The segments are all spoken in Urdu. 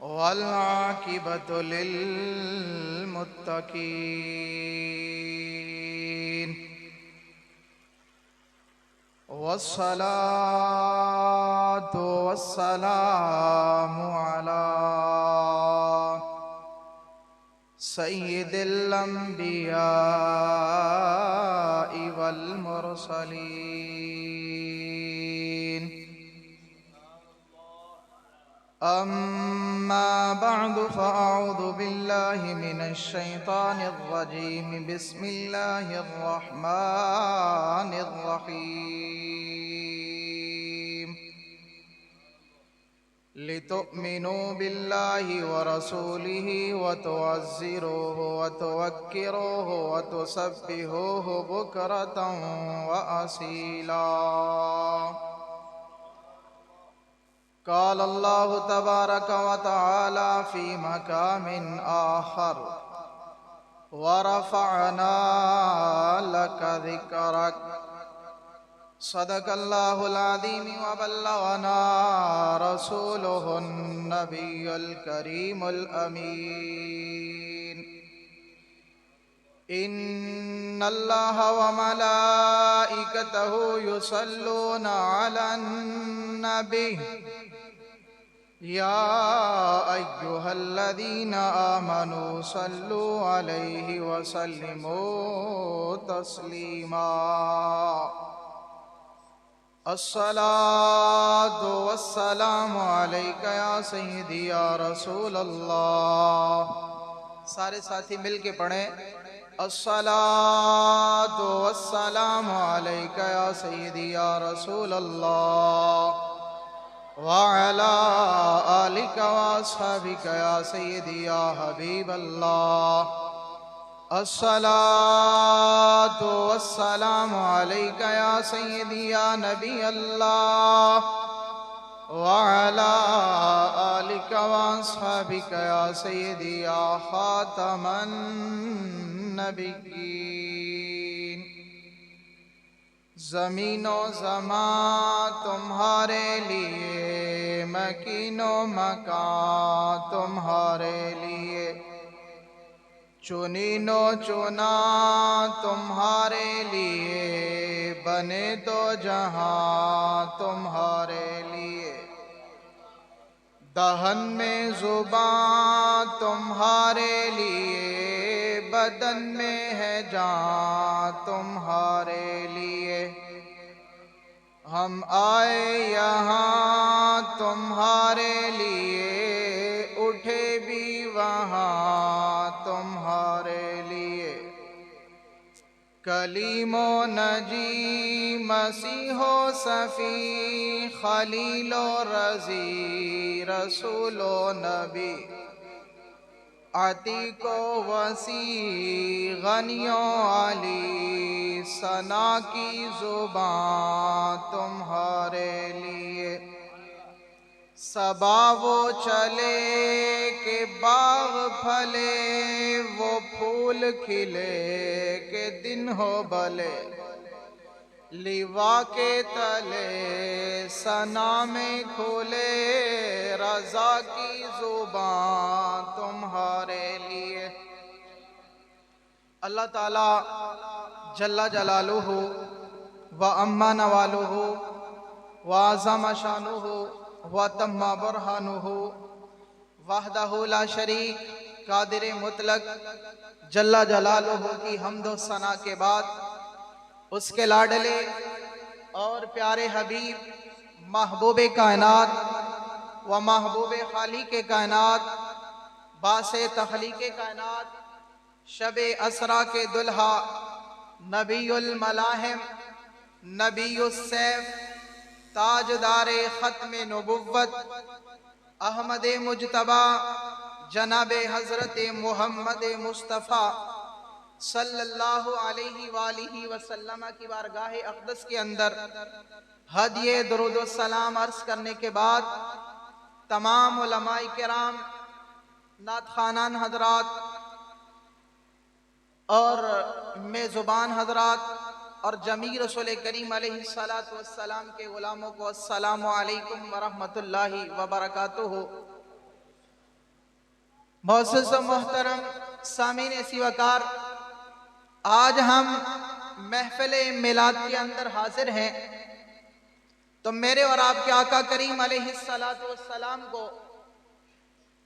والعاقبة للمتقين والصلاة والسلام على سيد الأنبياء والمرسلين أما بعد فأعوذ بالله من الشيطان الرجيم بسم الله الرحمن الرحيم لتؤمنوا بالله ورسوله وتعزروه وتوكروه وتسبحوه بكرة وأصيلا قال الله تبارك وتعالى في مقام آخر ورفعنا لك ذكرك صدق الله العظيم وبلغنا رسوله النبي الكريم الأمين إن الله وملائكته يصلون على النبي يا أيها الذين آمنوا صلوا عليه وسلموا تسليما الصلاة والسلام عليك يا سيدي يا رسول اللہ. سارے ساتھی مل کے پڑھیں الصلاة والسلام عليك يا سيدي يا رسول الله وعلى آلك وأصحابك يا سيدي يا حبيب الله. الصلاة والسلام عليك يا سيدي يا نبي الله وعلى آلك وأصحابك يا سيدي يا خاتم النبيين. زمین و زمان تمہارے لیے، مکین و مکان تمہارے لیے، چنین و چنا تمہارے لیے، بنے دو جہاں تمہارے لیے. دہن میں زبان تمہارے لیے، بدن میں ہے جان تمہارے لیے. ہم آئے یہاں تمہارے لیے، اٹھے بھی وہاں تمہارے لیے. کلیم و نجی مسیح و صفی، خلیل و رضی رسول و نبی، عتیق و وسیع غنی و علی، ثنا کی زبان تمہارے لیے. صبا وہ چلے کہ باغ پھلے، وہ پھول کھلے کہ دن ہو بھلے. لیوا کے تلے ثنا میں کھلے، رضا کی زبان تمہارے لیے. اللہ تعالی جل جلالہ و اما نوالہ و اعظم شانہ و تم برہانہ وحدہ لا شریک قادر مطلق جل جلالہ کی حمد و ثنا کے بعد اس کے لاڈلے اور پیارے حبیب محبوب کائنات و محبوب خالق کائنات باس تخلیق کائنات شب اسرا کے دلہا نبی الملاحم نبی السیف تاجدار ختم نبوت احمد مجتبی جناب حضرت محمد مصطفیٰ صلی اللہ علیہ وآلہ وسلم کی بارگاہ اقدس کے اندر ہدیہ درود و سلام عرض کرنے کے بعد تمام علماء کرام، نعت خوانان حضرات اور میزبان حضرات اور جمیع رسول کریم علیہ السلام کے غلاموں کو السلام علیکم ورحمت اللہ وبرکاتہ. معزز و محترم سامعین سی وقار، آج ہم محفل میلاد کے اندر حاضر ہیں تو میرے اور آپ کے آقا کریم علیہ السلام کو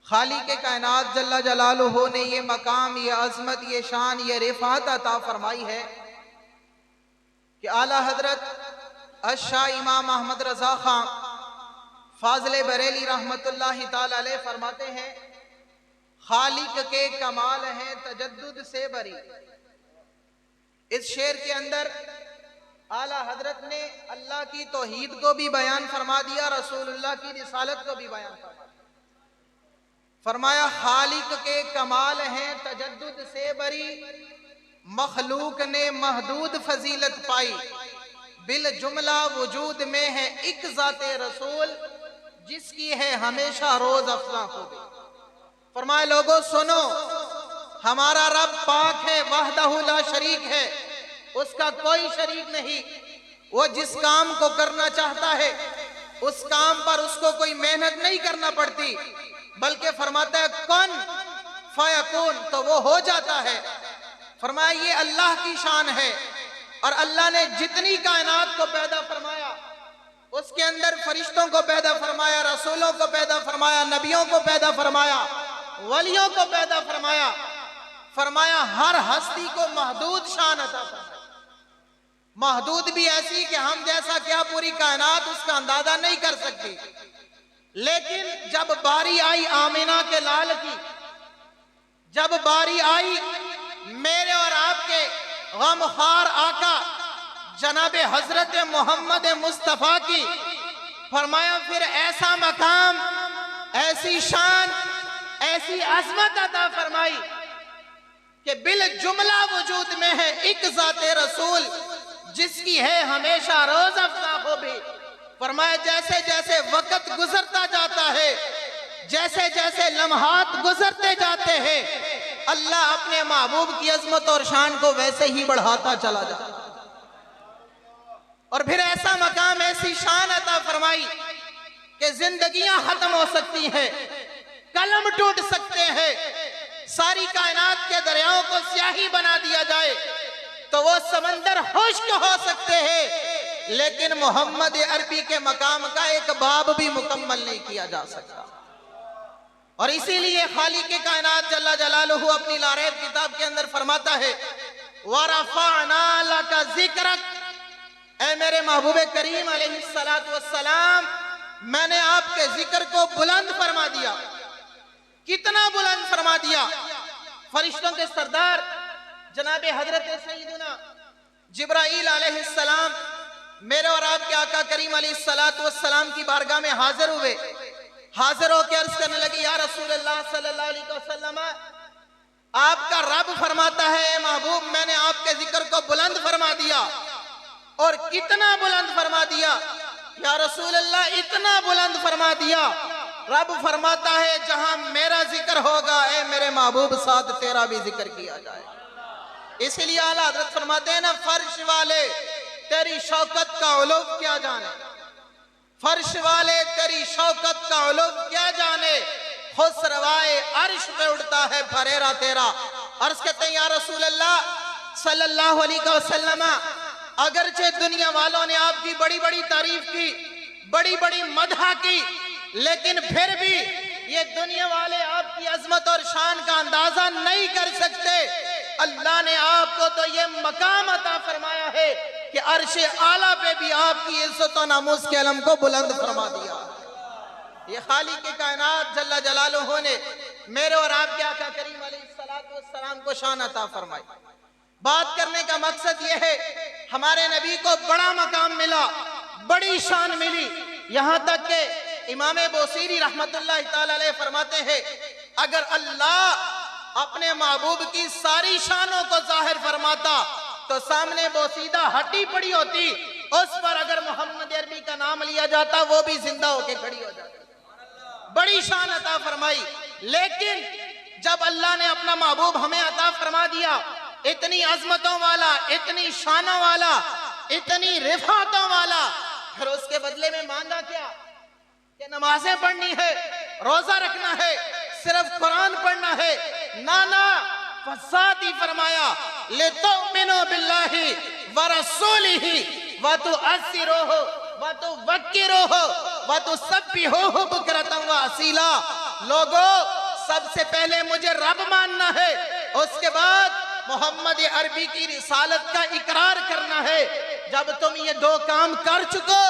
خالق کائنات جل جلالہ نے یہ مقام، یہ عظمت، یہ شان، یہ رفعت عطا فرمائی ہے کہ اعلیٰ حضرت الشاہ امام احمد رضا خان فاضل بریلی رحمت اللہ تعالی علیہ فرماتے ہیں، خالق کے کمال ہیں تجدد سے بری۔ اس شعر کے اندر اعلیٰ حضرت نے اللہ کی توحید کو بھی بیان فرما دیا، رسول اللہ کی رسالت کو بھی بیان فرما دیا۔ فرمایا خالق کے کمال ہیں تجدد سے بری، مخلوق نے محدود فضیلت پائی، بالجملہ وجود میں ہے ایک ذات رسول، جس کی ہے ہمیشہ روز افزا خوبی۔ فرمایا لوگوں سنو، ہمارا رب پاک ہے، وحدہ لا شریک ہے، اس کا کوئی شریک نہیں۔ وہ جس کام کو کرنا چاہتا ہے اس کام پر اس کو کوئی محنت نہیں کرنا پڑتی، بلکہ فرماتا ہے کن فیکون، تو وہ ہو جاتا ہے۔ فرمایا یہ اللہ کی شان ہے، اور اللہ نے جتنی کائنات کو پیدا فرمایا اس کے اندر فرشتوں کو پیدا فرمایا، رسولوں کو پیدا فرمایا، نبیوں کو پیدا فرمایا، ولیوں کو پیدا فرمایا۔ فرمایا ہر ہستی کو محدود شان عطا فرمایا، محدود بھی ایسی کہ ہم جیسا کیا پوری کائنات اس کا اندازہ نہیں کر سکتی۔ لیکن جب باری آئی آمینہ کے لال کی، جب باری آئی میرے اور آپ کے غمخوار آقا جناب حضرت محمد مصطفیٰ کی، فرمایا پھر ایسا مقام، ایسی شان، ایسی عظمت عطا فرمائی کہ بالجملہ وجود میں ہے ایک ذات رسول، جس کی ہے ہمیشہ روز افزا خوبی۔ فرمایا جیسے جیسے وقت گزرتا جاتا ہے، جیسے جیسے لمحات گزرتے جاتے ہیں، اللہ اپنے محبوب کی عظمت اور شان کو ویسے ہی بڑھاتا چلا جاتا ہے۔ اور پھر ایسا مقام، ایسی شان عطا فرمائی کہ زندگیاں ختم ہو سکتی ہیں، قلم ٹوٹ سکتے ہیں، ساری کائنات کے دریاؤں کو سیاہی بنا دیا جائے تو وہ سمندر خشک ہو سکتے ہیں، لیکن محمد عربی کے مقام کا ایک باب بھی مکمل نہیں کیا جا سکتا۔ اور اسی لیے خالق کائنات جل جلالہ اپنی لاریب کتاب کے اندر فرماتا ہے وَرَفَعْنَا لَكَ ذِكْرَكَ، اے میرے محبوب کریم علیہ السلام، میں نے آپ کے ذکر کو بلند فرما دیا۔ کتنا بلند فرما دیا؟ فرشتوں کے سردار جناب حضرت سیدنا جبرائیل علیہ السلام میرے اور آپ کے آقا کریم علیہ السلام کی بارگاہ میں حاضر ہوئے، حاضر ہو کے عرض کرنے لگے یا رسول اللہ صلی اللہ علیہ وسلم، آپ کا رب فرماتا ہے اے محبوب میں نے آپ کے ذکر کو بلند فرما دیا۔ اور کتنا بلند فرما دیا یا رسول اللہ؟ اتنا بلند فرما دیا، رب فرماتا ہے جہاں میرا ذکر ہوگا اے میرے محبوب ساتھ تیرا بھی ذکر کیا جائے۔ اس لیے اعلیٰ حضرت فرماتے ہیں نا، فرش والے تیری شوکت کا علو کیا جانے، فرش والے تیری شوکت کا علو کیا جانے، خسروائے عرش پہ اڑتا ہے پھریرا تیرا۔ عرض کہتے ہیں یا رسول اللہ صلی اللہ علیہ وسلم، اگرچہ دنیا والوں نے آپ کی بڑی بڑی تعریف کی، بڑی بڑی مدح کی، لیکن پھر بھی یہ دنیا والے آپ کی عظمت اور شان کا اندازہ نہیں کر سکتے۔ اللہ نے آپ کو تو یہ مقام عطا فرمایا ہے کہ عرش اعلیٰ پہ بھی آپ کی عزت و ناموس کے علم کو بلند فرما دیا۔ یہ خالق کائنات جل جلالہ نے میرے اور آپ کے آقا کریم علیہ السلام کو شان عطا فرمائی۔ بات کرنے کا مقصد یہ ہے ہمارے نبی کو بڑا مقام ملا، بڑی شان ملی، یہاں تک کہ امام بوصیری رحمت اللہ تعالی علیہ فرماتے ہیں اگر اللہ اپنے محبوب کی ساری شانوں کو ظاہر فرماتا تو سامنے بوسیدہ ہٹی پڑی ہوتی، اس پر اگر محمد عربی کا نام لیا جاتا وہ بھی زندہ ہو کے کھڑی ہو جاتی۔ بڑی شان عطا فرمائی، لیکن جب اللہ نے اپنا محبوب ہمیں عطا فرما دیا، اتنی عظمتوں والا، اتنی شانوں والا، اتنی رفعتوں والا، پھر اس کے بدلے میں مانگا کیا کہ نمازیں پڑھنی ہے، روزہ رکھنا ہے، صرف قرآن پڑھنا ہے، نانا فساد ہی فرمایا لِتُؤْمِنُوا بِاللَّهِ وَرَسُولِهِ وَتُعَزِّرُوهُ وَتُوَقِّرُوهُ وَتُسَبِّحُوهُ بُكْرَةً وَأَصِيلًا۔ لوگو سب سے پہلے مجھے رب ماننا ہے، اس کے بعد محمد عربی کی رسالت کا اقرار کرنا ہے۔ جب تم یہ دو کام کر چکو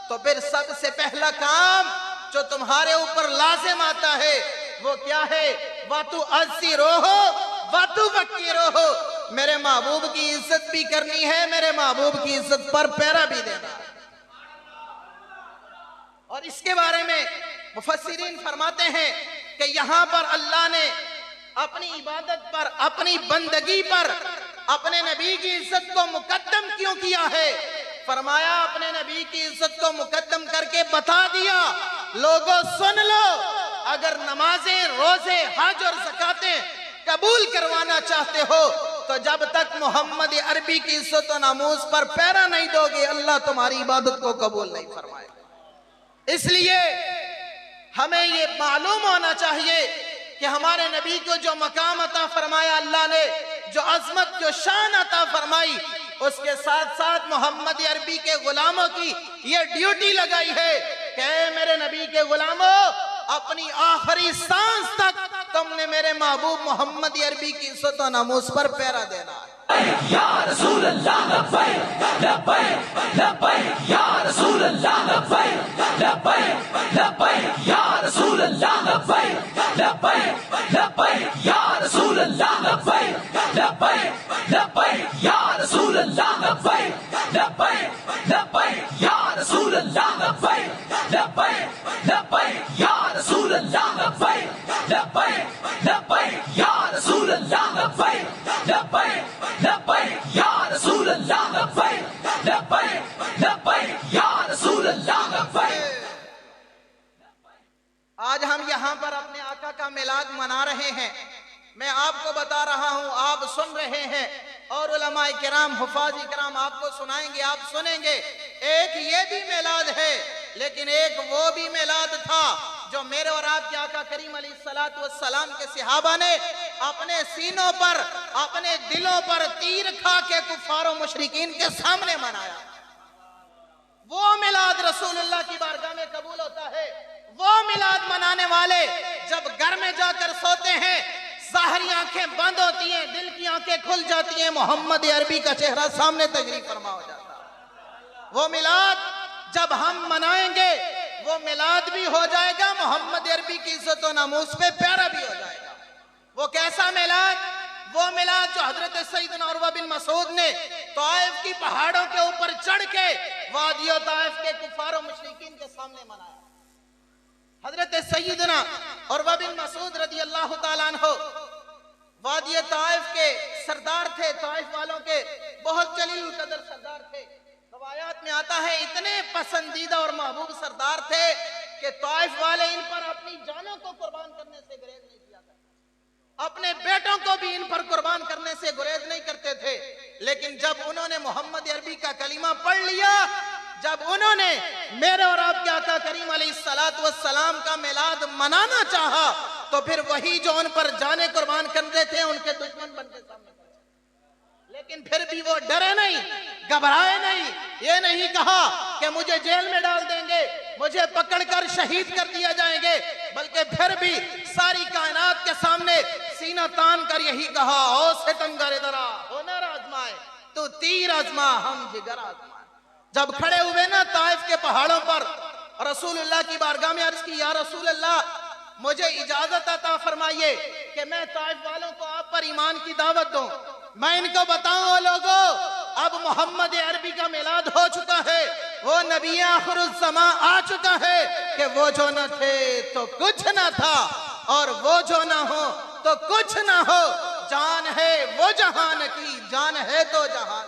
تو پھر سب سے پہلا کام جو تمہارے اوپر لازم آتا ہے وہ کیا ہے؟ وَتُعَزِّرُوهُ وَتُوَقِّرُوهُ، میرے محبوب کی عزت بھی کرنی ہے، میرے محبوب کی عزت پر پیرا بھی دینا ہے۔ اور اس کے بارے میں مفسرین فرماتے ہیں کہ یہاں پر اللہ نے اپنی عبادت پر، اپنی بندگی پر اپنے نبی کی عزت کو مقدم کیوں کیا ہے؟ فرمایا اپنے نبی کی عزت کو مقدم کر کے بتا دیا لوگوں سن لو، اگر نمازیں، روزے، حج اور زکاتیں قبول کروانا چاہتے ہو تو جب تک محمد عربی کی عزت و ناموس پر پیرا نہیں دو گے اللہ تمہاری عبادت کو قبول نہیں فرمائے گا۔ اس لیے ہمیں یہ معلوم ہونا چاہیے کہ ہمارے نبی کو جو مقام عطا فرمایا اللہ نے، جو عظمت، جو شان عطا فرمائی، اس کے ساتھ ساتھ محمد عربی کے غلاموں کی یہ ڈیوٹی لگائی ہے کہ اے میرے نبی کے غلاموں، اپنی آخری سانس تک تم نے میرے محبوب محمد عربی کی عزت و ناموس پر پیرا دینا ہے۔ یا رسول اللہ لبیک لبیک لبیک یا رسول اللہ لبیک لبیک لبیک یا رسول اللہ لبیک لبیک لبیک یا رسول اللہ لبیک لبیک لبیک یا رسول اللہ لبیک لبیک لبیک یا رسول اللہ لبیک لبیک لبیک یا رسول اللہ لبیک لبیک لبیک یا رسول اللہ لبیک لبیک لبیک یا رسول اللہ لبیک لبیک لبیک یا رسول اللہ لبیک۔ آج ہم یہاں پر اپنے آقا کا میلاد منا رہے ہیں، میں آپ کو بتا رہا ہوں، آپ سن رہے ہیں، اور علماء کرام، حفاظ کرام آپ کو سنائیں گے، آپ سنیں گے۔ ایک یہ بھی میلاد ہے، لیکن ایک وہ بھی میلاد تھا جو میرے اور آپ کے آقا کریم علیہ السلام کے صحابہ نے اپنے سینوں پر، اپنے دلوں پر تیر کھا کے کفار و مشرکین کے سامنے منایا۔ وہ میلاد رسول اللہ کی بارگاہ میں قبول ہوتا ہے۔ وہ میلاد منانے والے جب گھر میں جا کر سوتے ہیں، ظاہری آنکھیں بند ہوتی ہیں، دل کی آنکھیں کھل جاتی ہیں، محمد عربی کا چہرہ سامنے تشریف فرما ہو جاتا ہے۔ وہ میلاد جب ہم منائیں گے وہ میلاد بھی ہو جائے گا، محمد عربی کی عزت و ناموس پہ پیارا بھی ہو جائے گا۔ وہ کیسا میلاد؟ وہ میلاد جو حضرت سیدنا عروہ بن مسعود نے طائف کی پہاڑوں کے اوپر چڑھ کے وادی طائف کے کفار و مشرکین کے سامنے منایا۔ حضرت سیدنا عروہ بن مسعود رضی اللہ تعالیٰ عنہ وادی طائف کے سردار تھے، طائف والوں کے بہت جلیل قدر سردار تھے۔ روایات میں آتا ہے اتنے پسندیدہ اور محبوب سردار تھے کہ طائف والے ان پر اپنی جانوں کو قربان کرنے سے گریز نہیں کیا کرتے، اپنے بیٹوں کو بھی ان پر قربان کرنے سے گریز نہیں کرتے تھے۔ لیکن جب انہوں نے محمد عربی کا کلمہ پڑھ لیا، جب انہوں نے میرے اور آپ کے آقا کریم علیہ السلام کا میلاد منانا چاہا تو پھر وہی جو ان پر جانیں قربان کرتے تھے ان کے دشمن بن کے سامنے کھڑے۔ لیکن پھر بھی وہ ڈرے نہیں، گھبرائے نہیں، یہ نہیں کہا کہ مجھے جیل میں ڈال دیں گے، مجھے پکڑ کر شہید کر دیا جائیں گے، بلکہ پھر بھی ساری کائنات کے سامنے سینہ تان کر یہی کہا، او ستمگر ادھر آ، ہنر آزمائے تو تیر آزما، ہم جگر آزمائے۔ جب کھڑے ہوئے نا طائف کے پہاڑوں پر، رسول اللہ کی بارگاہ میں عرض کی، یا رسول اللہ مجھے اجازت عطا فرمائیے کہ میں طائف والوں کو آپ پر ایمان کی دعوت دوں، میں ان کو بتاؤں لوگوں اب محمد عربی کا میلاد ہو چکا ہے، وہ نبی آخر الزمان آ چکا ہے کہ وہ جو نہ تھے تو کچھ نہ تھا، اور وہ جو نہ ہو تو کچھ نہ ہو، جان ہے وہ جہان کی، جان ہے تو جہان۔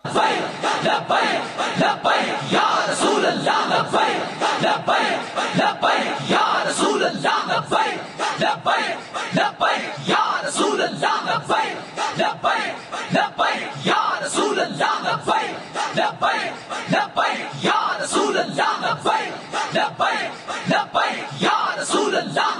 لبیک لبیک لبیک یا رسول اللہ لبیک لبیک لبیک یا رسول اللہ لبیک لبیک لبیک یا رسول اللہ لبیک لبیک لبیک یا رسول اللہ لبیک لبیک لبیک یا رسول اللہ لبیک لبیک لبیک یا رسول اللہ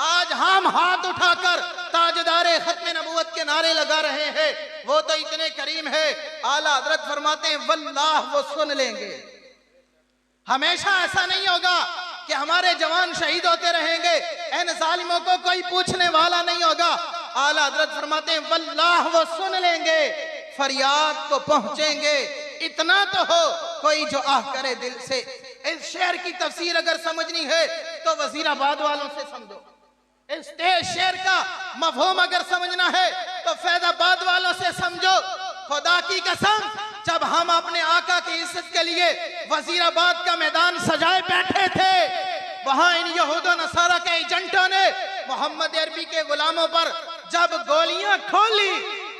آج ہم ہاتھ اٹھا کر تاجدار ختم نبوت کے نعرے لگا رہے ہیں، وہ تو اتنے کریم ہے، اعلیٰ حضرت فرماتے ہیں واللہ وہ سن لیں گے۔ ہمیشہ ایسا نہیں ہوگا کہ ہمارے جوان شہید ہوتے رہیں گے، ان ظالموں کو کوئی پوچھنے والا نہیں ہوگا۔ اعلیٰ حضرت فرماتے ہیں واللہ وہ سن لیں گے، فریاد کو پہنچیں گے۔ اتنا تو ہو کوئی جو آہ کرے دل سے۔ اس شعر کی تفسیر اگر سمجھنی ہے تو وزیر آباد والوں سے سمجھو، اس شعر کا مفہوم اگر سمجھنا ہے تو فیض آباد والوں سے سمجھو۔ خدا کی قسم جب ہم اپنے آقا کی عزت کے لیے وزیر آباد کا میدان سجائے بیٹھے تھے، وہاں ان یہود و نصارہ کے ایجنٹوں نے محمد عربی کے غلاموں پر جب گولیاں کھولی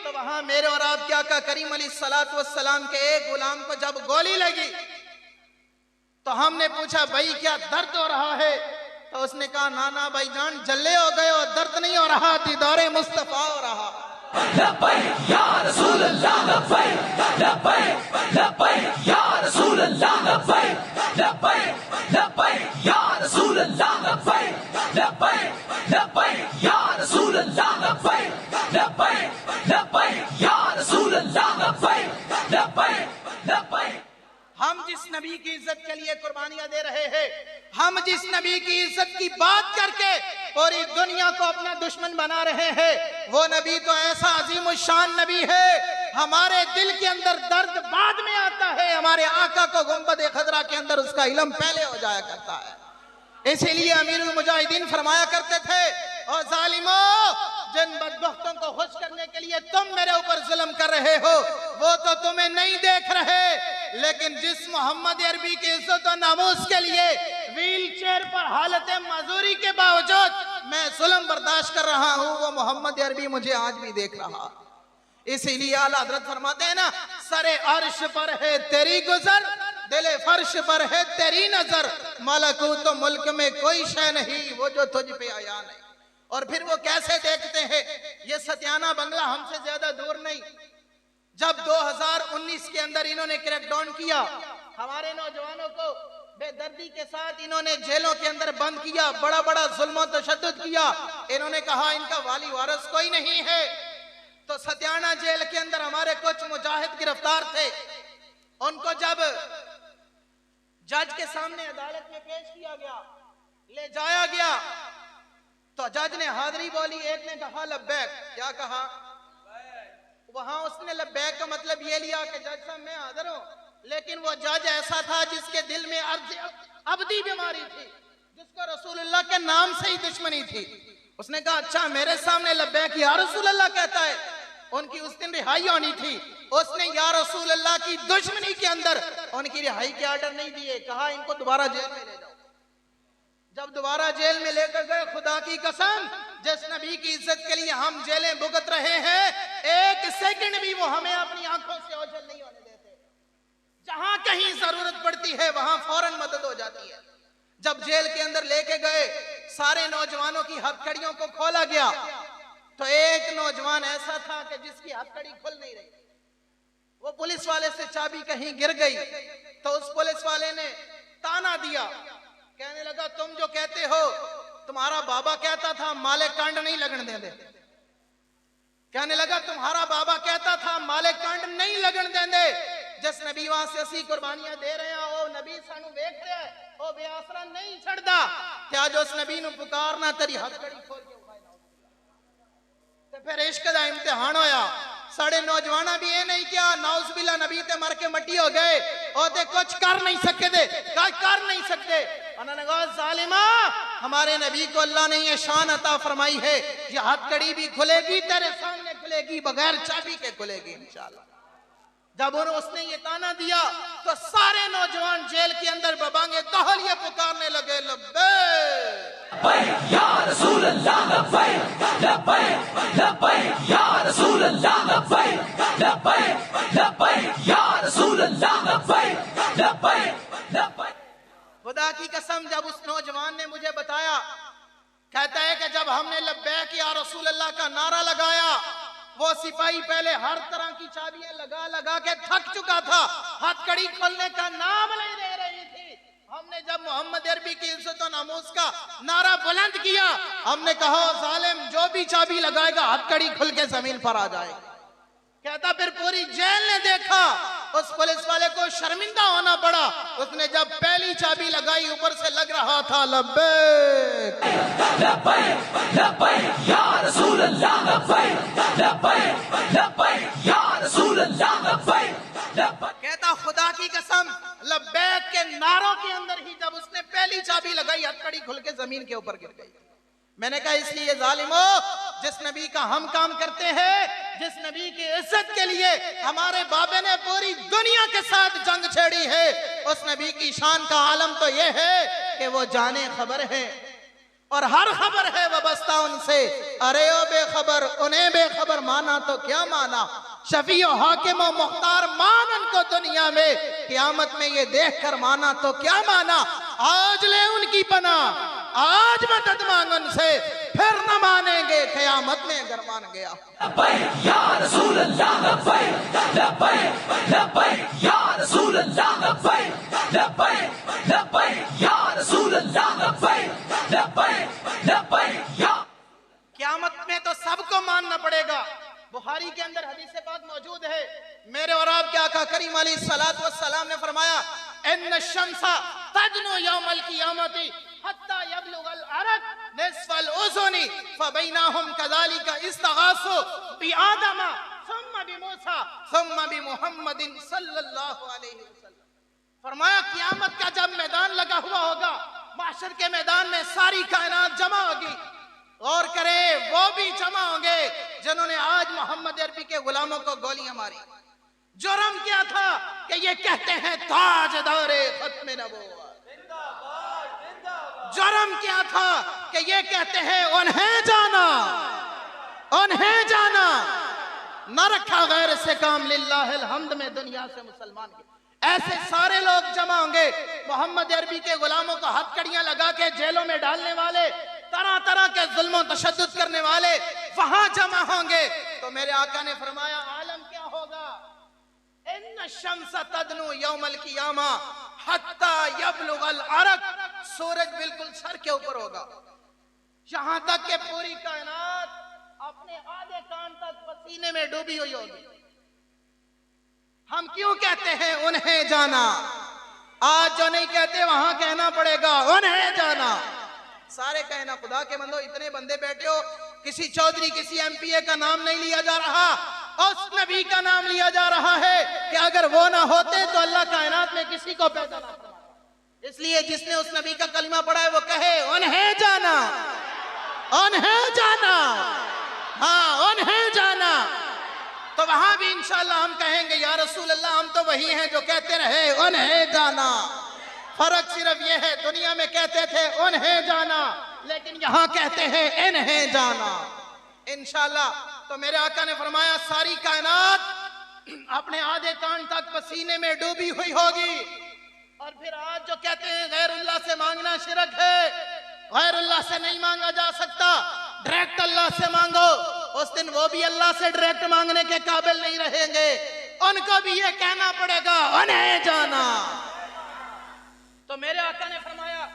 تو وہاں میرے اور آپ کے آقا کریم علیہ السلام کے ایک غلام کو جب گولی لگی تو ہم نے پوچھا بھائی کیا درد ہو رہا ہے؟ تو اس نے کہا نانا بھائی جان جلے ہو گئے ہو، درد نہیں ہو رہا، دیدار مصطفیٰ ہو رہا۔ لبیک یا رسول اللہ، لبیک لبیک لبیک یا رسول اللہ، لبیک لبیک لبیک یا رسول اللہ، لبیک لبیک لبیک یا رسول اللہ، لبیک لبیک لبیک یا رسول اللہ، لبیک لبیک لبیک۔ ہم جس نبی کی عزت کے لیے قربانیاں دے رہے ہیں، ہم جس نبی کی عزت کی بات کر کے پوری دنیا کو اپنا دشمن بنا رہے ہیں، وہ نبی تو ایسا عظیم الشان نبی ہے، ہمارے دل کے اندر درد بعد میں آتا ہے، ہمارے آقا کو گنبد خضرا کے اندر اس کا علم پہلے ہو جایا کرتا ہے۔ اسی لیے امیر المجاہدین فرمایا کرتے تھے اور ظالموں، جن بدبختوں کو خوش کرنے کے لیے تم میرے اوپر ظلم کر رہے ہو وہ تو تمہیں نہیں دیکھ رہے، لیکن جس محمد عربی کی عزت و ناموس کے لیے ویل چیئر پر حالت معذوری کے باوجود میں ظلم برداشت کر رہا ہوں، وہ محمد عربی مجھے آج بھی دیکھ رہا۔ اسی لیے اعلیٰ حضرت فرماتے ہیں نا، سر عرش پر ہے تیری گزر، دل فرش پر ہے تیری نظر، ملکوت و ملک میں کوئی شے نہیں وہ جو تجھ پہ آیا نہیں۔ اور پھر وہ کیسے دیکھتے ہیں؟ یہ ستیانہ بنگلہ ہم سے زیادہ دور نہیں۔ جب 2019 کے اندر انہوں نے کریک ڈاؤن کیا، ہمارے نوجوانوں کو بے دردی کے ساتھ انہوں نے جیلوں کے اندر بند کیا، بڑا بڑا ظلم و تشدد کیا، انہوں نے کہا ان کا والی وارث کوئی نہیں ہے۔ تو ستیانہ جیل کے اندر ہمارے کچھ مجاہد گرفتار تھے، ان کو جب جج کے سامنے عدالت میں پیش کیا گیا، لے جایا گیا تو جج نے حاضری بولی، ایک نے کہا لبیک، کیا کہا؟ وہاں اس نے لبیک کا مطلب یہ لیا کہ جج صاحب میں حاضر ہوں، لیکن وہ جج ایسا تھا جس کے دل میں ابدی بیماری تھی، جس کو رسول اللہ کے نام سے ہی دشمنی تھی۔ اس نے کہا اچھا میرے سامنے لبیک یا رسول اللہ کہتا ہے، ان کی اس دن رہائی ہونی تھی، اس نے یا رسول اللہ کی دشمنی کے اندر ان کی رہائی کے آرڈر نہیں دیے، کہا ان کو دوبارہ جیل میں لے جاؤ۔ جب دوبارہ جیل میں لے کر گئے، خدا کی قسم جس نبی کی عزت کے لیے ہم جیلیں بھگت رہے ہیں، ایک سیکنڈ بھی وہ ہمیں اپنی آنکھوں سے اوجھل نہیں ہونے دیتے، جہاں کہیں ضرورت پڑتی ہے وہاں فوراً مدد ہو جاتی ہے۔ جب جیل کے اندر لے کے گئے، سارے نوجوانوں کی ہتھکڑیوں کو کھولا گیا تو ایک نوجوان ایسا تھا کہ جس کی ہتھکڑی کھل نہیں رہی، وہ پولیس والے سے چابی کہیں گر گئی تو اس پولیس والے نے تانا دیا، کہنے لگا تم جو کہتے ہو تمہارا بابا کہتا تھا مالے کانڈ نہیں لگن دیں دے، کہنے لگا تمہارا بابا کہتا تھا مالے کانڈ نہیں لگن دیں دے، جس نبی وہاں سے اسی قربانیاں دے رہے ہیں وہ نبی سانو دیکھ رہے ہیں، وہ بے آسرا نہیں چھڑدا، کیا جو اس نبی نو پکارنا تیری ہتھکڑی کھول کے اٹھائے نہ تے پھر عشق دا امتحان ہویا۔ ساڑے نوجوانہ بھی یہ نہیں کیا ناؤز باللہ نبی تے مر کے مٹی ہو گئے اور تے کچھ کر نہیں سکتے دے، کر نہیں سکتے۔ انہوں نے کہا ظالمہ، ہمارے نبی کو اللہ نے یہ شان عطا فرمائی ہے، یہ ہتھکڑی بھی کھلے گی تیرے سامنے کھلے گی، بغیر چابی کے کھلے گی انشاءاللہ۔ جب اس نے یہ تانا دیا تو سارے نوجوان جیل کے اندر ببانگے کہل یہ پکارنے لگے لبیک لبیک یا رسول اللہ، لبیک لبیک لبیک یا رسول اللہ، لبیک لبیک لبیک یا رسول اللہ، لبیک لبیک لبیک۔ خدا کی قسم جب اس نوجوان نے مجھے بتایا، کہتا ہے کہ جب ہم نے لبیک یا رسول اللہ کا نعرہ لگایا، وہ سپاہی پہلے ہر طرح کی چابیاں لگا لگا کے تھک چکا تھا، ہتھ کڑی کھولنے کا نام نہیں لے رہی تھی، ہم نے جب محمد عربی کی عزت و ناموس کا نعرہ بلند کیا، ہم نے کہا ظالم جو بھی چابی لگائے گا ہتکڑی کھل کے زمین پر آ جائے گا۔ کہتا پھر پوری جیل نے دیکھا، اس پولیس والے کو شرمندہ ہونا پڑا۔ اس نے جب پہلی چابی لگائی اوپر سے لگ رہا تھا لبیک لبیک لبیک یا رسول اللہ، لبیک لبیک لبیک یا رسول اللہ، لبیک لبیک۔ کہتا خدا کی قسم لبیک کے نعروں کے اندر ہی جب اس نے پہلی چابی لگائی ہتکڑی کھل کے زمین کے اوپر گر گئی۔ میں نے کہا اس لیے ظالمو، جس نبی کا ہم کام کرتے ہیں، جس نبی کی عزت کے لیے ہمارے بابے نے پوری دنیا کے ساتھ جنگ چھیڑی ہے، اس نبی کی شان کا عالم تو یہ ہے کہ وہ جانے خبر ہے اور ہر خبر ہے وابستہ ان سے۔ ارے او بے خبر انہیں بے خبر مانا تو کیا مانا، شفیع و حاکم و مختار مان ان کو دنیا میں، قیامت میں یہ دیکھ کر مانا تو کیا مانا۔ آج لے ان کی پناہ، آج مدد مانگ ان سے، پھر نہ مانیں گے قیامت میں اگر مان گیا۔ لبیک یا رسول اللہ، لبیک لبیک لبیک یا رسول اللہ، لبیک لبیک لبیک یا رسول اللہ، لبیک لبیک لبیک یا۔ قیامت میں تو سب کو ماننا پڑے گا۔ بخاری کے اندر حدیث پاک موجود ہے، میرے اور آپ کے آقا کریم علیہ الصلوۃ والسلام نے فرمایا ان الشمس تدنو یوم القیامت حتی یبلغ العرق نصف الاذن فبینہم کذالک استغاثوا بآدم ثم بموسیٰ ثم بمحمد صلی اللہ علیہ وسلم۔ فرمایا قیامت کا جب میدان لگا ہوا ہوگا، محشر کے میدان میں ساری کائنات جمع ہوگی، غور کرے وہ بھی جمع ہوں گے جنہوں نے آج محمد عربی کے غلاموں کو گولیاں ماری۔ جرم کیا تھا کہ یہ کہتے ہیں تاجدار ختم نبوت۔ جرم کیا تھا کہ یہ کہتے ہیں انہیں جانا، انہیں جانا۔ نہ رکھا غیر سے کام، للہ الحمد میں دنیا سے مسلمان کے ایسے سارے لوگ جمع ہوں گے، محمد عربی کے غلاموں کو ہتکڑیاں لگا کے جیلوں میں ڈالنے والے، طرح طرح کے ظلم و تشدد کرنے والے وہاں جمع ہوں گے۔ تو میرے آقا نے فرمایا عالم کیا ہوگا؟ ان الشمس تدنو یوم القیامہ حتی یبلغ العرق، سورج بالکل سر کے اوپر ہوگا، یہاں تک کہ پوری کائنات اپنے آدھے کان تک پسینے میں ڈوبی ہوئی ہوگی۔ ہم کیوں کہتے ہیں انہیں جانا؟ آج جو نہیں کہتے وہاں کہنا پڑے گا انہیں جانا۔ سارے کہنا خدا کے بندو، اتنے بندے بیٹھے ہو، کسی چودھری کسی ایم پی اے کا نام نہیں لیا جا رہا، اس نبی کا نام لیا جا رہا ہے کہ اگر وہ نہ ہوتے تو اللہ کائنات میں کسی کو پیدا نہ کرتا۔ اس لیے جس نے اس نبی کا کلمہ پڑھا ہے وہ کہے انہیں جانا، انہیں جانا، ہاں انہیں جانا۔ تو وہاں بھی انشاءاللہ ہم کہیں گے یا رسول اللہ ہم تو وہی ہیں جو کہتے رہے انہیں جانا۔ فرق صرف یہ ہے دنیا میں کہتے تھے انہیں جانا، لیکن یہاں کہتے ہیں انہیں جانا انشاءاللہ۔ تو میرے آقا نے فرمایا ساری کائنات اپنے آدھے کان تک پسینے میں ڈوبی ہوئی ہوگی۔ اور پھر آج جو کہتے ہیں غیر اللہ سے مانگنا شرک ہے، غیر اللہ سے نہیں مانگا جا سکتا، ڈائریکٹ اللہ سے مانگو، اس دن وہ بھی اللہ سے ڈائریکٹ مانگنے کے قابل نہیں رہیں گے، ان کو بھی یہ کہنا پڑے گا انہیں جانا۔ تو میرے آقا نے فرمایا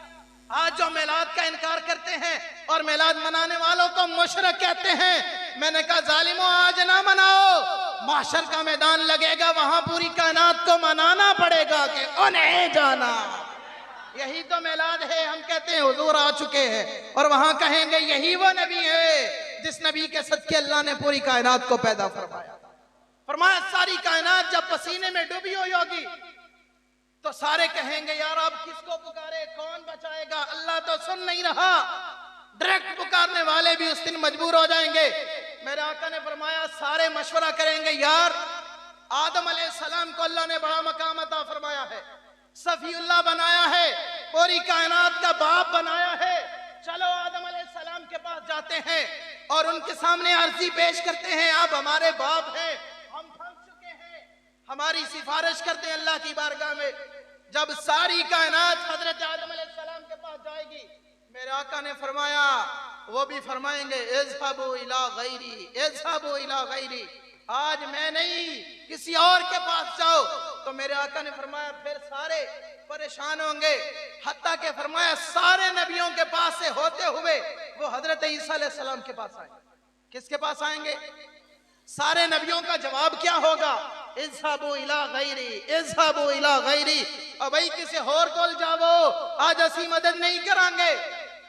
آج جو میلاد کا انکار کرتے ہیں اور میلاد منانے والوں کو مشرک کہتے ہیں، میں نے کہا ظالموں آج نہ مناؤ، محشر کا میدان لگے گا وہاں پوری کائنات کو منانا پڑے گا کہ انہیں جانا۔ یہی تو میلاد ہے، ہم کہتے ہیں حضور آ چکے ہیں اور وہاں کہیں گے یہی وہ نبی ہے جس نبی کے صدقے اللہ نے پوری کائنات کو پیدا فرمایا۔ فرمایا ساری کائنات جب پسینے میں ڈوبی ہوئی ہوگی تو سارے کہیں گے یار اب کس کو پکارے، کون بچائے گا، اللہ تو سن نہیں رہا۔ ڈائریکٹ پکارنے والے بھی اس دن مجبور ہو جائیں گے۔ میرے آقا نے فرمایا سارے مشورہ کریں گے یار آدم علیہ السلام کو اللہ نے بڑا مقام عطا فرمایا ہے، صفی اللہ بنایا ہے، پوری کائنات کا باپ بنایا ہے، چلو آدم علیہ السلام کے پاس جاتے ہیں اور ان کے سامنے عرضی پیش کرتے ہیں آپ ہمارے باپ ہیں، ہم پھنس چکے ہیں، ہماری سفارش کرتے ہیں اللہ کی بارگاہ میں۔ جب ساری کائنات حضرت آدم علیہ السلام کے پاس جائے گی، میرے آقا نے فرمایا وہ بھی فرمائیں گے اذهبوا الى غیری، اذهبوا الى غیری، آج میں نہیں کسی اور کے پاس جاؤ۔ تو میرے آقا نے فرمایا پھر سارے پریشان ہوں گے، حتیٰ کہ فرمایا سارے نبیوں کے پاس سے ہوتے ہوئے وہ حضرت عیسیٰ علیہ السلام کے پاس آئیں گے۔ کس کے پاس آئیں گے؟ سارے نبیوں کا جواب کیا ہوگا؟ اذهبوا الی غیری، اذهبوا الی غیری، اور بھائی کسی اور کول جاؤ، آج اسی مدد نہیں کریں گے۔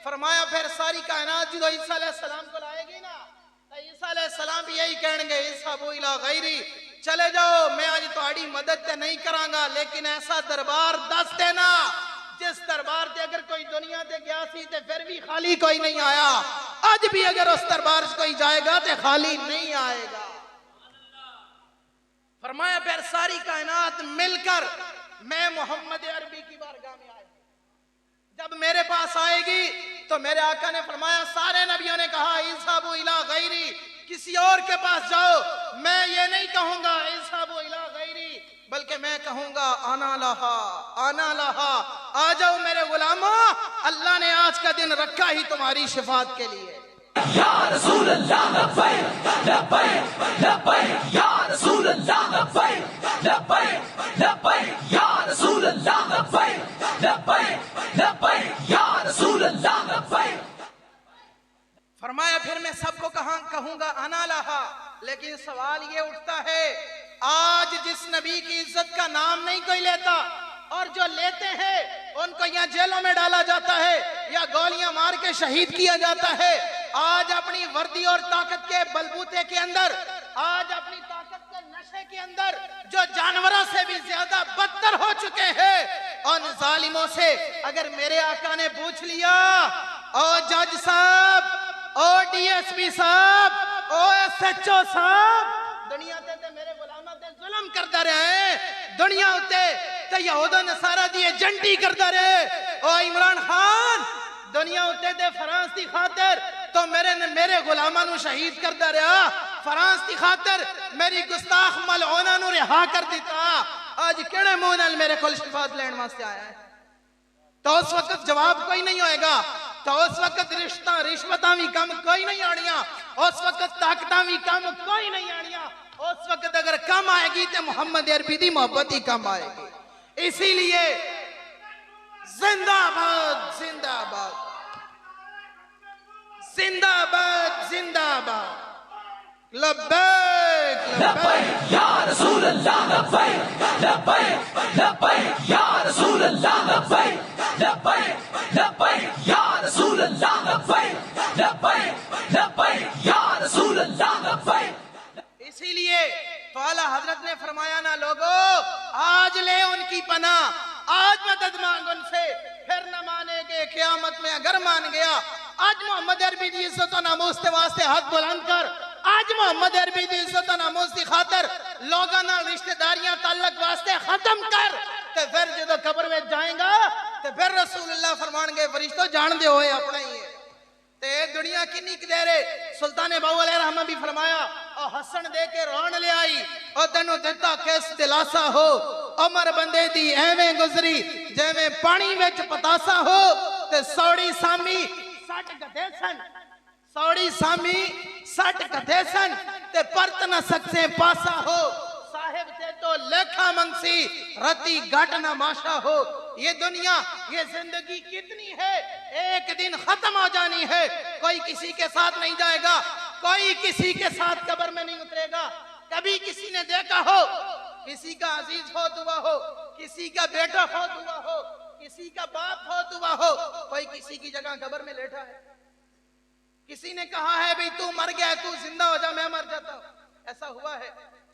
فرمایا پھر ساری کائنات جو عیسیٰ علیہ السلام کو لائے گی نا، تو عیسیٰ علیہ السلام بھی یہی کہیں گے اذهبوا الی غیری، چلے جاؤ، میں آج تہاڈی مدد تے نہیں کراں گا، لیکن ایسا دربار دس دینا جس دربار تے اگر کوئی دنیا تے گیا سی تے پھر بھی خالی کوئی نہیں آیا، آج بھی اگر اس دربار سے کوئی جائے گا تے خالی نہیں آئے گا۔ فرمایا پھر ساری کائنات مل کر میں محمد عربی کی بارگاہ میں آئے، جب میرے پاس آئے گی تو میرے آقا نے فرمایا سارے نبیوں نے کہا اذهبوا الی غیری، کسی اور کے پاس جاؤ، میں یہ نہیں کہوں گا اذهبوا الی غیری، بلکہ میں کہوں گا انا لہا، انا لہا، آ جاؤ میرے غلاموں، اللہ نے آج کا دن رکھا ہی تمہاری شفاعت کے لیے۔ یا رسول اللہ لبیک لبیک لبیک، یا رسول اللہ لبیک لبیک لبیک، یا رسول اللہ لبیک لبیک لبیک، یا رسول اللہ لبیک۔ فرمایا پھر میں سب کو کہوں گا انا لہا، لیکن سوال یہ اٹھتا ہے آج جس نبی کی عزت کا نام نہیں کوئی لیتا، اور جو لیتے ہیں ان کو یا جیلوں میں ڈالا جاتا ہے یا گولیاں مار کے شہید کیا جاتا ہے، آج اپنی وردی اور طاقت کے بلبوتے کے اندر، آج اپنی طاقت کے نشے کے اندر جو جانوروں سے بھی زیادہ بدتر ہو چکے ہیں، ان ظالموں سے اگر میرے آقا نے پوچھ لیا او جج صاحب، او ڈی ایس پی صاحب، او ایس ایچ او صاحب، دنیا تے میرے غلامہ تے ظلم کرتا رہے، دنیا تے یہود و نصارہ دی ایجنٹی کرتا رہے، او عمران خان دنیا تے فرانس دی خاطر تو میرے غلامہ نو شہید کرتا رہا، فرانس دی خاطر میری گستاخ ملعونہ نو رہا کر دیتا، آج کیڑے منہ نال میرے کول شفاعت لین واسطے آیا ہے؟ تو اس وقت جواب کوئی نہیں ہوئے گا، تو اس وقت رشوتاں بھی کم کوئی نہیں آنیاں، اس وقت طاقتاں بھی کم کوئی نہیں آنیاں، اس وقت اگر کم آئے گی تو محمد عربی دی محبت ہی کم آئے گی۔ اسی لیے زندہ آباد، زندہ آباد، زندہ آباد، زندہ آباد، لبیک لبیک یا رسول اللہ لبیک لبیک لبیک، یا رسول اللہ لبیک لبیک لبیک، یا رسول اللہ لبیک لبیک لبیک، یا رسول اللہ لبیک۔ اسی لیے تو اعلیٰ حضرت نے فرمایا نا لوگو آج لے ان کی پناہ، آج مدد مانگ ان سے، پھر نہ مانے گے قیامت میں اگر مان گیا۔ آج محمد عربی دی عزت و ناموس کے واسطے ہاتھ بلند کر، آج محمد عربی دی عزت و ناموس دی خاطر لوگاں نال رشتہ داریاں تعلق واسطے ختم کر، تے پھر جدو قبر میں جائیں گا تے پھر رسول اللہ فرمان گے فرشتوں جان دے ہوئے اپنے ہی ہے تے دنیا کی نیک دے رہے۔ سلطان باو علیہ رحمہ بھی فرمایا او حسن دے کے رون لے آئی او تینو دیتا کیس دلاسا ہو، عمر بندے دی ایویں گزری جیویں پانی وچ پتاسا ہو، تے سوڑی سامی سٹ گدے سن، سوڑی سامی سٹ گدے سن تے پرت نہ سکتے پاسا ہو، صاحب سے تو لکھا منسی رتی گھٹ نہ ماشا ہو۔ یہ دنیا، یہ زندگی کتنی ہے، ایک دن ختم ہو جانی ہے، کوئی کسی کے ساتھ نہیں جائے گا، کوئی کسی کے ساتھ قبر میں نہیں اترے گا۔ کبھی کسی نے دیکھا ہو کسی کا عزیز فوت ہوا ہو، کسی کا بیٹا فوت ہوا ہو، کسی کا باپ فوت ہوا ہو، کوئی کسی کی جگہ قبر میں لیٹا ہے؟ کسی نے کہا ہے بھئی تو مر گیا ہے، تو زندہ ہو جا میں مر جاتا ہوں، ایسا ہوا ہے؟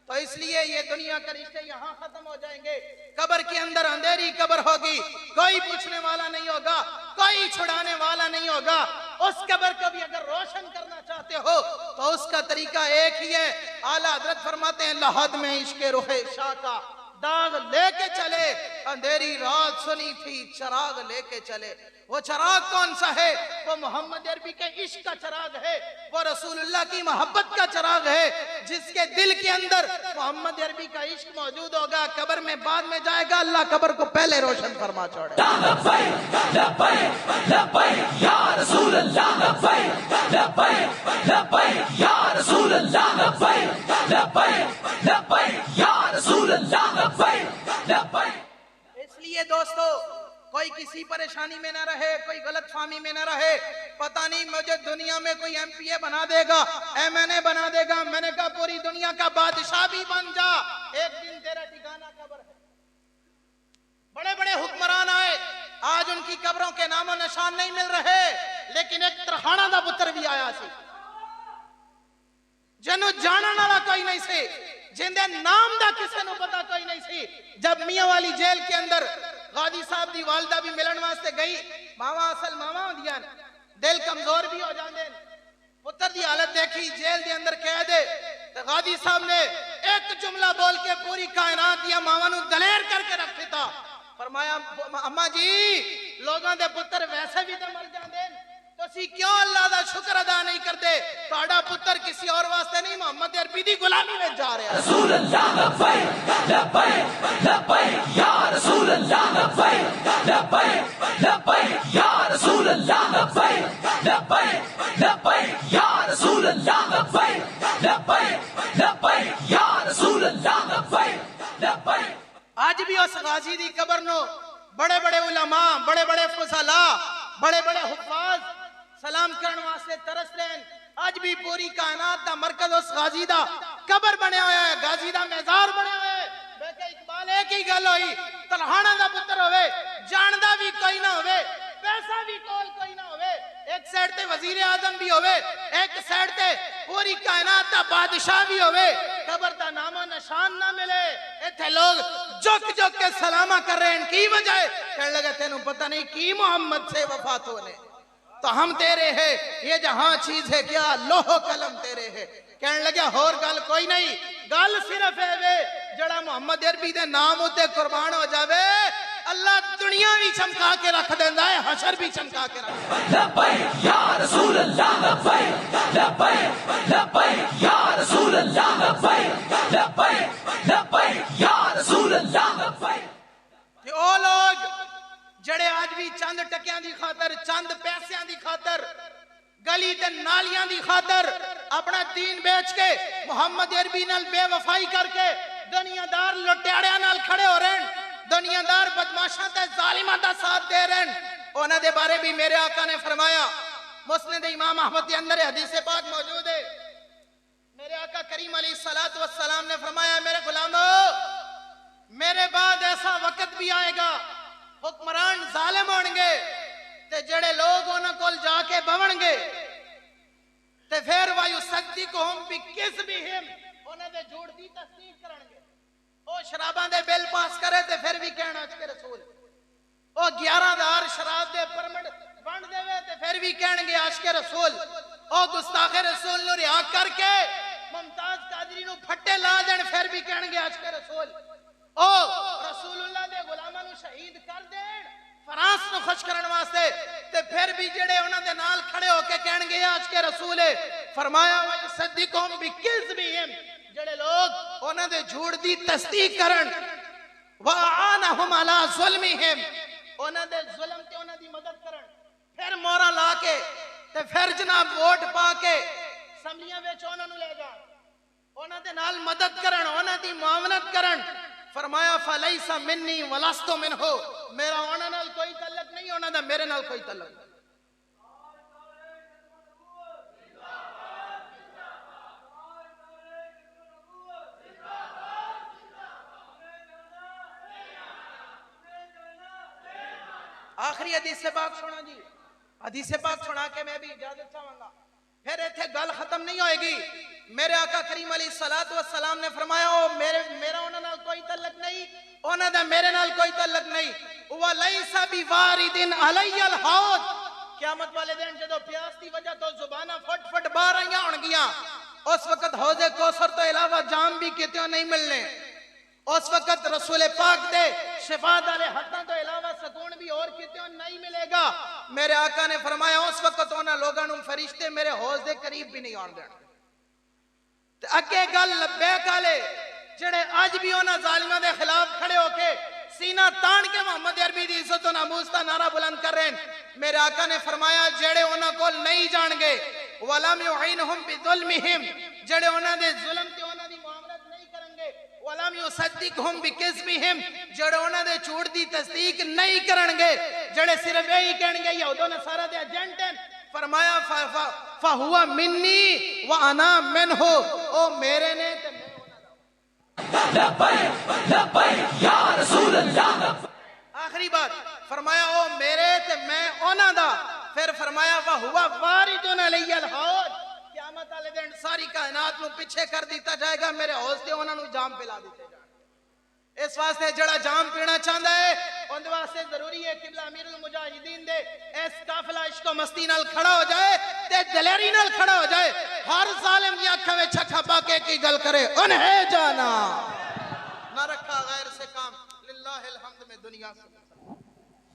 تو اس لیے یہ دنیا کے رشتے یہاں ختم ہو جائیں گے، قبر کے اندر اندھیری قبر ہوگی، کوئی پوچھنے والا نہیں ہوگا، کوئی چھڑانے والا نہیں ہوگا۔ اس قبر کو بھی اگر روشن کرنا چاہتے ہو تو اس کا طریقہ ایک ہی ہے، اعلیٰ حضرت فرماتے ہیں لحد میں عشق رخ شاہ کا داغ لے کے چلے، اندھیری رات سنی تھی چراغ لے کے چلے۔ وہ چراغ کون سا ہے؟ وہ محمد عربی کے عشق کا چراغ ہے، وہ رسول اللہ کی محبت کا چراغ ہے۔ جس کے دل کے اندر محمد عربی کا عشق موجود ہوگا، قبر میں بعد میں جائے گا، اللہ قبر کو پہلے روشن فرما چھوڑے۔ لبیک لبیک لبیک یا رسول اللہ لبیک لبیک لبیک یا رسول اللہ لبیک لبیک لبیک یا رسول اللہ لبیک لبیک۔ اس لیے دوستو ہو، کوئی کسی پریشانی میں نہ رہے، کوئی غلط فہمی میں نہ رہے. پتہ نہیں مجھے دنیا میں کوئی ایم پی اے بنا دے گا، ایم این اے بنا دے گا. میں نے کہا پوری دنیا کا بادشاہ بھی بن جا، ایک دن تیرا ٹھکانہ قبر ہے. بڑے بڑے حکمران آئے، آج ان کی قبروں کے نام و نشان نہیں مل رہے، لیکن ایک ترہانا دا پتر بھی آیا سی جنوں جانن والا کوئی نہیں سی، جن دے نام دا کسے نو پتا کوئی نہیں سی. جب میاں والی جیل کے اندر غازی صاحب دی والدہ بھی ملن واسطے گئی، ماما اصل ماما ہوندیاں دل کمزور بھی ہو جاندے، پتر دی حالت دیکھی، جیل دے اندر کہہ دے. غازی صاحب نے ایک جملہ بول کے پوری کائنات دیا ماما نو دلیر کر کے رکھ دیتا. فرمایا اما جی لوگاں دے پتر ویسے بھی تے مر جاندے، تسی کیوں اللہ دا شکر ادا نہیں کرتے؟ تہاڈا پتر کسی اور واسطے نہیں، محمد عربی دی غلامی میں جا رہا ہے. رسول اللہ لبیک لبیک لبیک یا رسول اللہ لبیک لبیک لبیک یا رسول اللہ لبیک لبیک لبیک یا رسول اللہ لبیک لبیک لبیک یا رسول اللہ لبیک لبیک. آج بھی اس غازی دی قبر نو بڑے بڑے علماء، بڑے بڑے فضلاء، بڑے بڑے حفاظ سلام کرن واسطے ترس لین. آج بھی پوری کائنات دا مرکز اس غازی دا قبر بنے ہویا ہے، غازی دا میزار بنے ہوئے ہے. بیٹے اقبال ایک ہی گل ہوئی، تلہانا دا پتر ہوئے، جاندا بھی کوئی نہ ہوئے، پیسہ بھی کول کوئی نہ ہوئے، ایک سائڈ تے وزیر اعظم بھی ہوئے، ایک سائڈ تے پوری کائنات دا بادشاہ بھی ہوئے، قبر دا نام و نشان نہ ملے. ایتھے لوگ جھک جھک کے سلامہ کر رہے ہیں، ان کی وجہ ہے کہنے لگے تینوں پتہ نہیں کی محمد سے وفات ہونے، تو ہم تیرے ہیں، یہ جہاں چیز ہے کیا لوح و قلم تیرے ہے. کہنے لگے اور گل کوئی نہیں، گل صرف ہے وے جڑا محمد عربی دے نام اتے قربان ہو جاوے اللہ دنیا بھی چمکا کے رکھ دیندا ہے، حشر بھی چمکا کے رکھ دیندا ہے. لبیک یا رسول اللہ لبیک لبیک لبیک یا رسول اللہ لبیک لبیک لبیک یا رسول اللہ لبیک. کہ او لوگ جڑے آج بھی چند ٹکیاں دی خاطر، چند پیسیاں دی خاطر، گلی تے نالیاں دی خاطر اپنا دین بیچ کے محمد عربی نال بے وفائی کر کے دنیا دار لٹیاڑیاں نال کھڑے ہو رہے ہیں، دنیا دار بدماشاں تے ظالماں دا ساتھ دے رہے ہیں. انہاں دے بارے بھی میرے آقا نے فرمایا، مسند امام احمد کے اندر حدیث پاک موجود ہے. میرے آقا کریم علیہ الصلوۃ والسلام نے فرمایا میرے غلامو، میرے بعد ایسا وقت بھی آئے گا حکمران ظالم ہون گے تے جڑے لوگ انہاں کول جا کے بون گے تے پھر وَيُصَدِّقُهُمْ بِكِذْبِهِمْ انہاں دے جھوٹ دی تصدیق کرن گے. او شراباں دے بل پاس کرے تے پھر بھی کہنا اچ کے رسول، او 11,000 شراب دے پرمٹ ونڈ دے تے پھر بھی کہن گے عاشق رسول. او گستاخ رسول نو رہا کر کے ممتاز قادری نو پھٹے لا دین پھر بھی کہن گے عاشق رسول. او رسول اللہ دے غلاماں نو شہید کر دین فرانس نو خوش کرن واسطے تے پھر بھی جڑے انہاں دے نال کھڑے ہو کے کہن گے عاشق رسول ہے. فرمایا وَيُصَدِّقُهُمْ بِكِذْبِهِمْ جڑے لوگ انہاں دے جھوٹ دی تصدیق کرن وَأَعَانَهُمْ عَلَى ظُلْمِهِمْ انہاں دے ظلم تے انہاں دی مدد کرن، پھر مورا لا کے تے پھر جناب ووٹ پا کے اسمبلیاں وچ انہاں نو لے جان، انہاں دے نال مدد کرن، انہاں دی معاونت کرن. فرمایا فَلَيْسَ مِنِّي وَلَسْتُ مِنْهُ میرا انہاں نال کوئی تعلق نہیں، انہاں دا میرے نال کوئی تعلق نہیں. آخری حدیث پاک سنا جی، حدیث پاک سنا کے میں بھی اجازت چاہوں گا، پھر ایتھے گل ختم نہیں ہوئے گی. میرے آقا کریم علیہ الصلوۃ والسلام نے فرمایا او میرا انہاں نال کوئی تعلق نہیں، انہاں دا میرے نال کوئی تعلق نہیں. وَلَيْسَ بِوَارِدٍ عَلَيَّ الْحَوْض قیامت والے دن جدو پیاس دی وجہ تو زبانہ فٹ فٹ باہر آئیاں ہون گیاں، اس وقت حوض کوثر تو علاوہ جام بھی کتوں نہیں ملنے، اس وقت رسول پاک دے شفاعت والے ہاتھاں تو علاوہ سکون بھی اور کتوں نہیں ملے گا. میرے آقا نے فرمایا اس وقت انہاں لوگاں نوں فرشتے میرے حوض دے قریب بھی نہیں آن دین. تے اگے گل لبیک والے جڑے اج بھی انہاں ظالماں دے خلاف کھڑے ہو کے سینہ تان کے محمد عربی دی عزت و ناموس دا نعرہ بلند کر رہے ہیں. میرے آقا نے فرمایا جڑے انہاں کول نہیں جان گے وَلَمْ يُعِينُهُمْ بِظُلْمِهِمْ جڑے انہاں دے ظلم تے انہاں دی معاملت نہیں کرن گے ولم یصدقہم بکذبہم جڑے انہاں دے جھوٹ دی تصدیق نہیں کرنگے جڑے صرف یہی کہنگے یہود و نصارہ دے ایجنٹ ہیں فرمایا فہو منی وانا منہ او میرے نے تے میں لبیک لبیک یا رسول اللہ آخری بات فرمایا او میرے تے میں انہاں دا پھر فرمایا وہو واردن علی الحوض قیامت والے دن ساری کائنات نو پیچھے کر دیتا جائے گا میرے حوض تے انہاں نو جام پلا دیتے جائے گا اس واسطے جڑا جام پینا چاہتا ہے ان واسطے ضروری ہے قبلہ امیر المجاہدین دے اس قافلہ عشق و مستی نال کھڑا ہو جائے تے دلیری نال کھڑا ہو جائے ہر ظالم کی آنکھوں میں چھکا پا کے کی گل کرے انہیں جانا نہ رکھا غیر سے کام للہ الحمد میں دنیا سے